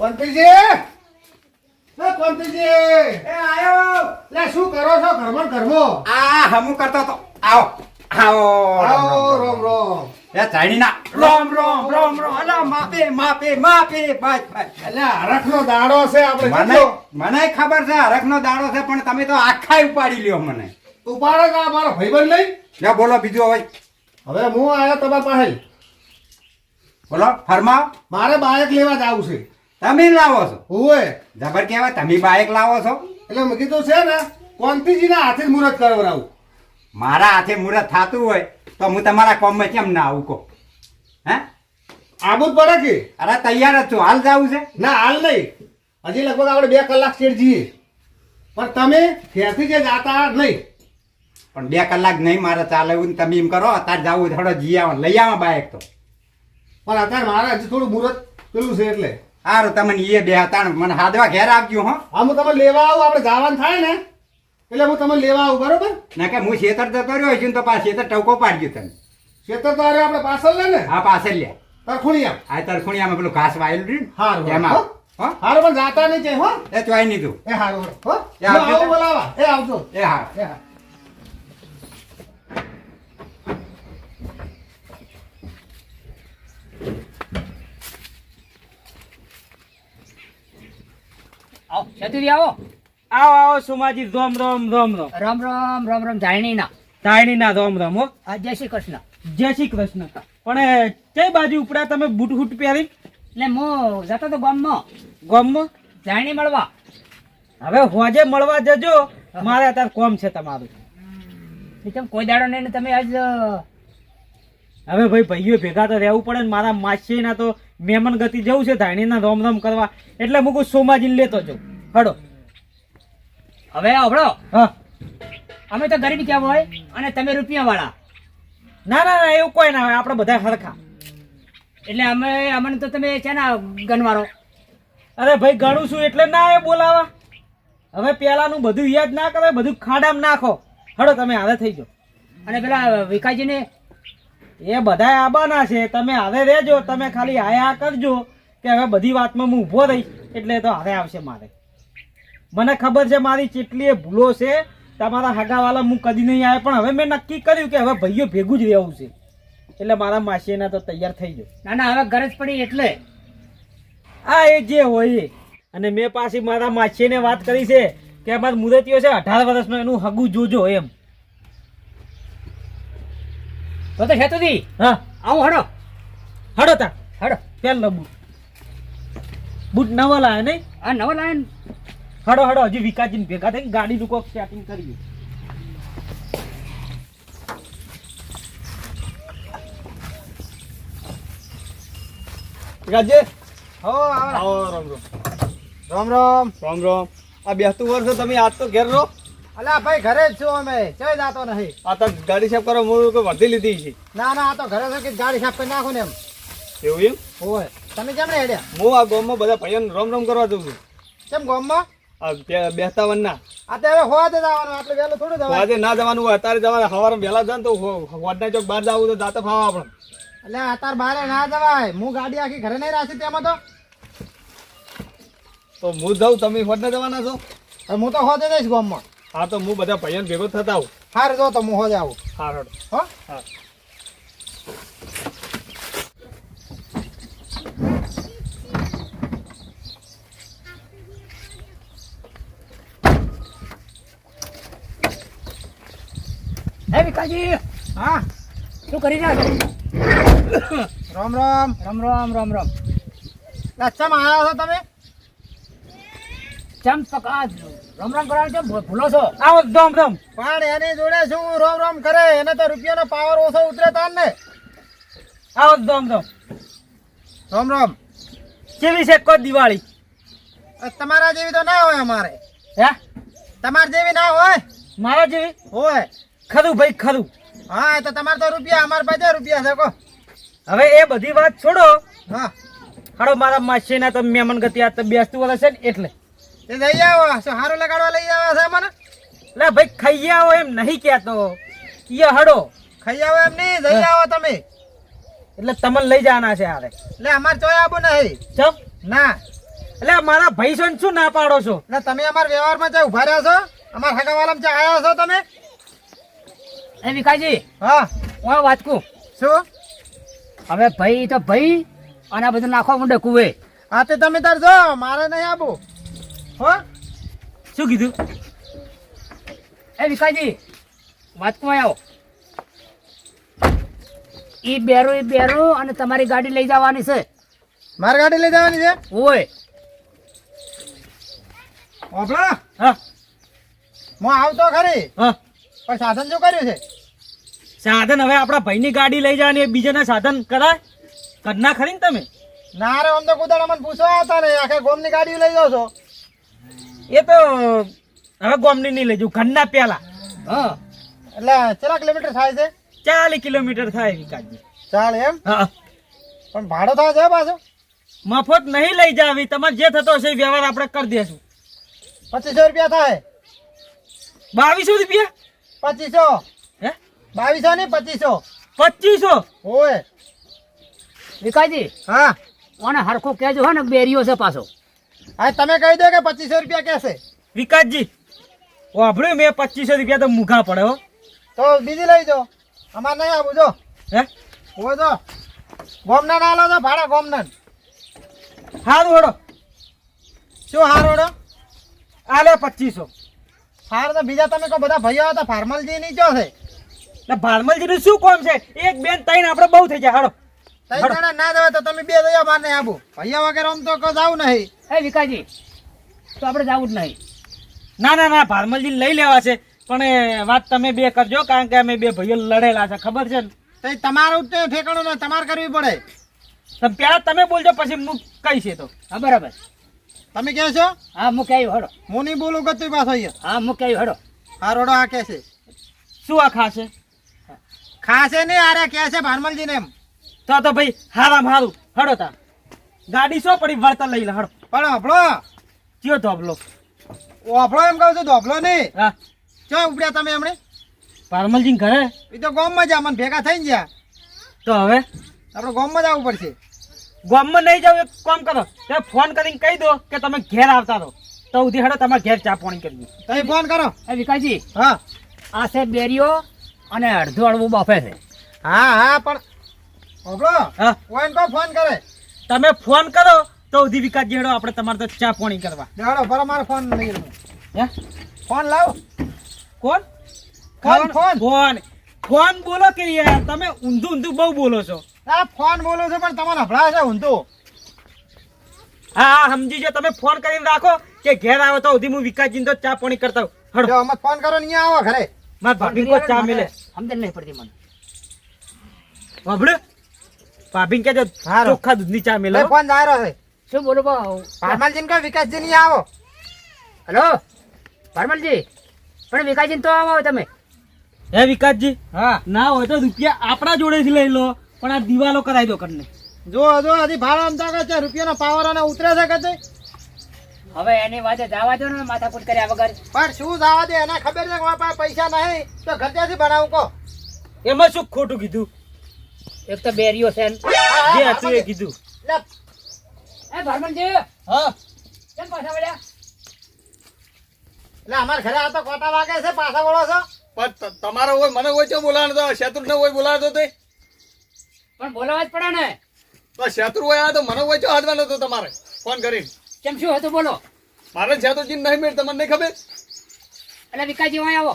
કોંતીજી, કોંતીજી, એ આયો. લે શું કરો છો ઘરમાં? આ હમું કરતો તો. આવો આવો આવો. રોમ રોમ. એ ચાઈના રોમ રોમ રોમ રોમ. અલા માપે બસ. એટલે હરખનો દાડો છે આપણે. મને ખબર છે હરખનો દાડો છે, પણ તમે તો આખા ઉપાડી લ્યો મને. ઉપાડો કે આ મારો ભાઈબંધ નહીં. લ્યો બોલો બીજું હવે. હવે હું આવ્યો તમારા પાસે. બોલો ફરમાવ. મારે બાઇક લેવા જવું છે. તમે લાવો છો? ઓય જબર કહેવાય, તમે બાઇક લાવો છો. એટલે મેં કીધું છે ને કોંતીજીના હાથે જ મુહૂર્ત કરાવડાવું. મારા હાથે મુહૂર્ત થતું હોય તો હું તમારા કોમમાં કેમ ના આવું કહો? હે આબુ જ પડે કે? અરે તૈયાર જ છું. હાલ જવું છે? ના હાલ નહીં, હજી લગભગ આપણે 2 કલાક સ્ટેટ જઈએ. પણ તમે ત્યાંથી જે જાતા નહીં. પણ 2 કલાક નહીં મારે ચાલે એવું. તમે એમ કરો અત્યારે જવું થોડો જી આવો, લઈ આવો બાઇક તો. પણ અત્યારે મારે હજી થોડું મુહૂર્ત પેલું છે એટલે. સારું તમને એ બે હતા મને હાદવા ઘેર આપજો. હો હા હું તમને લેવા આવું, આપણે જવાનું થાય ને એટલે હું તમને લેવા આવું. બરોબર ના કે હું શેતર જતો રહ્યો છું તો પાછું શેતર ટવકો પાડજો તમે. ખેતર તો અરે આપણે પાછળ લે ને. હા પાછળ લે. તરખુણિયા. આ તરખુણિયામાં પેલું ઘાસ વાયેલું રહ્યું ને, હારું એમાં હો. હો હારું પણ જાતા નહીં છે. હો એ ચોઈ નહીં તું. એ હારું હો. એ આવજો આવું તો. બોલાવા. એ આવજો. એ હા. એ હા. આવો ચતુરી આવો. આવો સુમાજી. રોમ રોમ રોમ રોમ. રામ રામ રામ રામ. જાણી ના તાયણી ના રોમ રોમ. હો જય શ્રી કૃષ્ણ. જય શ્રી કૃષ્ણ. પણ કઈ બાજુ ઉપડા તમે બૂટ હૂટ પહેરી? એટલે હું જતો તો ગામમાં ગામમાં? જાણી મળવા. હવે હોજે મળવા જજો, મારે અત્યારે કોમ છે તમારું. કેમ કોઈ દાડો નહીં ને તમે આજ હવે ભાઈ ભાઈઓ ભેગા તો રહેવું પડે ને. મારા માસીના તો મહેમાન ગતિ જવું છે ધાણીના રોમ રોમ કરવા, એટલે હું કોઈ સોમાજીને લેતો જાઉં. હડો. હવે આવડો. હા. અમે તો ગરીબ કેમ હોય અને તમે રૂપિયા વાળા. ના ના ના એવું કોઈ ના હોય, આપણે બધા હરખા. એટલે અમને તો તમે છે ને ગનવારો. અરે ભાઈ ગણું છું એટલે ના આવે બોલાવા. હવે પેલાનું બધું યાદ ના કરે, બધું ખાડામાં નાખો. હડો તમે હારે થઈ જાઓ. અને પેલા વિકાજીને એ બધા આબાના છે, તમે હારે રહેજો. તમે ખાલી આયા કરજો કે હવે બધી વાતમાં હું ઊભો રહીશ એટલે તો હારે આવશે મારે. મને ખબર છે મારી કેટલી ભૂલો છે. તમારા હગાવાલા હું કદી નહીં આવે, પણ હવે મેં નક્કી કર્યું કે હવે ભાઈઓ ભેગું જ રહેવું છે. એટલે મારા માસીના તો તૈયાર થઈ જાઓ. ના ના હવે ગરજ પડી એટલે. આ એ જે હોય એ. અને મેં પાછી મારા માસીને વાત કરી છે કે અમારા મુદતીઓ છે 18 વર્ષનો, એનું હગું જોજો એમ. તો હેતુજી હા આવું હડો. હડો તા. હડો. પેલો બૂટ નવા લાયા નહીં? આ નવો લાયન. હડો હડો. હજી વિકાસજીને ભેગા થઈ ગાડીનું કોક સેટિંગ કરીએ. વિકાસજી હો આવો. આવો. રામ રામ. રામ રામ. રામ રામ. આ બેસતું વર્ષ તમે આજ તો ઘેર રહો? અલા ભાઈ ઘરે જ છું અમે, ચઈ જાતો નહીં. આ તો ગાડી સાફ કરો મૂળ કે વર્ધી લીધી છે. ના ના આ તો ઘરે છે કે ગાડી સાફ કરી નાખો ને એમ. એવું એમ? હોય. તમે કેમ હેડ્યા? હું આ ગામમાં બધા ભાઈઓને રામ રામ કરવા જઉં છું. કેમ ગામમાં? આ 52 ના. આ તો હવે હોવા દે જવાનું, આટલું વહેલું થોડું જવાનું. આજે ના જવાનું હોય, અત્યારે જવાનું. સવારે વહેલા જાય ને તો વાડના ચોક બહાર જવું તો જાતે ફાવા આપણે. એટલે અત્યારે બારે ના જવાય. હું ગાડી આખી ઘરે નહીં રાખી તેમાં તો હું જાઉં, તમે વાડના જવાના છો? તો હું તો હોજે જઈશ ગામમાં. હા તો હું બધા ભાઈઓને ભેગો થતા આવું. હારે જો તો હું હોજે આવું. હા રડો. હો હા. હે વિકાજી. હા શું કરી રહ્યા છો? રામ રામ. રામ રામ રામ રામ. લચ્છમ આવ્યા છો તમે? ચમ પકા રામ રામ કરાવે છે, ભૂલો છો? આવો ધમ ધમ. પણ એની જોડે શું રોમ રોમ કરે? એને તો રૂપિયાનો પાવર ઓછો ઉતરે તાર ને. આવો ધમ ધમ. રામ રામ. કેવી છે કો દિવાળી? તમારા જેવી તો ના હોય અમારે. હે તમારા જેવી ના હોય? મારા જેવી હોય. ખરું ભાઈ ખરું. હા એ તો તમારે તો રૂપિયા, અમારા પાસે રૂપિયા છે કો. હવે એ બધી વાત છોડો. હા હાડો. મારા માસીના તો મહેમાન ગતિ આ તો બેસતું વર્ષ છે ને એટલે એ લઈ આવો. હારું લગાડવા લઈ આવો છે મને. એટલે ભાઈ ખાઈ આવો એમ નહીં કહેતો. ઈ હડો ખાઈ આવો એમ નહીં, જઈ આવો તમે. એટલે તમને લઈ જવાના છે હારે. એટલે અમારે ચોય આવું નહીં. ચમ ના એટલે મારા ભાઈ છો ને શું ના પાડો છો? એટલે તમે અમારા વ્યવહારમાં ચા ઉભા રહ્યા છો? અમારા હગાવાલામાં ચા આવ્યા છો તમે? એ વિકાસજી હા હું વાત કહું. શું? હવે ભાઈ તો ભાઈ અને આ બધું નાખવા માંડે કુવે. હા તે તમે તાર જો, મારે નહીં આવું. હો શું કીધું? એ વિકાસજી વાત કહું આવો. ઈ બેરું અને તમારી ગાડી લઈ જવાની છે. મારી ગાડી લઈ જવાની છે? ઓય ઓપલા હા હું આવતો ખરી હા, પણ સાધન શું કર્યું છે? સાધન હવે આપણા ભાઈની ગાડી લઈ જવાની, બીજાના સાધન કરાય કરના ખરી ને તમે? ના રે, આમ તો કુદાડા મને પૂછવા આવતા ને આખે ગોમની ગાડી લઈ જાવ છો. એ તો હવે ગોમની નહીં લઈ જવું, ઘરના પેલા. હા એટલે કેટલા કિલોમીટર થાય છે? 40 કિલોમીટર થાય વિકાસજી. ચાલ એમ? હા પણ ભાડો થાય છે પાછો? મફત નહીં લઈ જાવી, તમારે જે થતો હશે એ વ્યવહાર આપણે કરી દેશું. 2500 રૂપિયા થાય. 2200 રૂપિયા? 2500. હે 2200 નહીં 2500. 2500? ઓય વિકાસજી હા ઓને હરખું કહેજો હો ને બેરીઓ છે પાછો. હા તમે કહી દો કે 2500 રૂપિયા કહેશે. વિકાસજી વાભળ્યું મેં 2500 રૂપિયા તો મૂઘા પડે હો. તો બીજી લઈ જાઓ, અમારે નહીં આવું જો. હે હો જો ગોમના ના લો તો ભાડા ગોમના. હારું હોડો. શું હારું હોડો? આ લે 2500. હાર તો બીજા તમે કહો બધા ભાઈઓ હતા ફાર્મલજી ની ચો છે. એટલે ફાર્મલજી નું શું કામ છે? એક બેન ત્રણ આપણે બહુ થઈ જાય. હાડો ત્રણ જણા ના દેવા તો તમે બે દયા માર નહીં આવું. ભૈયા વગેરે આમ તો જાવ નહીં. એ વિકાસજી તો આપણે જવું જ નહીં. ના ના ના ફાર્મલજી લઈ લેવા છે, પણ એ વાત તમે બે કરજો, કારણ કે અમે બે ભાઈઓ લડેલા છે, ખબર છે ને? તમારું ઠેકાણું ને તમારે કરવી પડે. પેલા તમે બોલજો પછી હું કહીશ. તો હા બરાબર. તમે કહો છો? હા મૂકી આવ્યો હડો. હું નહીં બોલું ગતું પાછો અહીંયા. હા મૂકી આવ્યો હડો. હા રોડો આ કે છે શું? આ ખાશે ખાશે નહીં આરે કે છે ફાર્મલજી ને એમ. તો ભાઈ હારામ હારું હડો તા ગાડી શું પડી વળતા લઈ લે હડો. પણ આપણો કયો ધોબલો? ઓફળો એમ કહું છું, ધોબલો નહીં. હા ચો ઉપડ્યા તમે હમણે ફાર્મલજી ઘરે? એ તો ગામમાં જ અમને ભેગા થઈ ગયા. તો હવે આપણે ગામમાં જ આવવું પડશે. ગામમાં નહીં જાવ, એક કામ કરો, તે ફોન કરીને કહી દો કે તમે ઘેર આવતા રહો, તો ઉધી હડો તમારે ઘેર ચા પાણી કરવી. તમે ફોન કરો. એ વિકાસજી હા આ છે બેરીઓ અને અડધું અડવું બફે છે. હા હા પણ ઓબળો હા ફોન કો ફોન કરે. તમે ફોન કરો તો ઉધી વિકાસજી હેડો આપણે તમારે તો ચા પાણી કરવા. હેડો પર મારો ફોન નહીં. હે ફોન લાવો. કોણ? ફોન ફોન ફોન ફોન બોલો કે યાર તમે ઊંધું ઊંધું બહુ બોલો છો. આ ફોન બોલો છો પણ તમને હભળાય છે ઊંધું. હા હા સમજી જો, તમે ફોન કરીને રાખો કે ઘેર આવો તો ઉધી હું વિકાસજી તો ચા પાણી કરતા હું. હડો અમે ફોન કરો ને આવો ઘરે. માર ભાભી કો ચા મિલે. સમજણ નહીં પડતી મને. બાબડે ભાભી કે જો ચોખ્ખા દૂધની ચા મિલે. ફોન જાયરો છે. શું બોલો ભાવ? ફાર્મલજી કો વિકાસજી ની આવો. હેલો પરમલજી, પણ વિકાસજી તો આવો તમે. હે વિકાસજી હા ના હોય તો રૂપિયા આપણા જોડેથી લઈ લો, પણ આ દિવાલો કરાવી દો કરીને. જો જો હજી ભાડો આમતા કે રૂપિયાનો પાવર અને ઉતરે છે કે હવે એની વાતે જવા દો ને માથાકૂટ કર્યા વગર. પણ શું જવા દે, એને ખબર છે કે મારા પાસે પૈસા નહીં તો ઘરથી બનાવું કહો. એમાં શું ખોટું કીધું? એક તો બેરીઓ છે જે હતું એ કીધું. એ ભરમલજી હા કેમ પાછા વળ્યા? એટલે અમારા ઘરે આ તો કોટા વાગે છે, પાછા વળો છો? પણ તમારો હોય મને હોય છે બોલાવાનો તો શેતુર ને હોય બોલાવતો તે પણ બોલાવા જ પડે ને. તો શેતુર હોય આ તો મને હોય છે હાથવાનો તો તમારે ફોન કરીને. કેમ શું હતું બોલો? મારે શેતુરજી નહીં મેળ તમને નહીં ખબર? એટલે વિકાસજી અહીં આવો.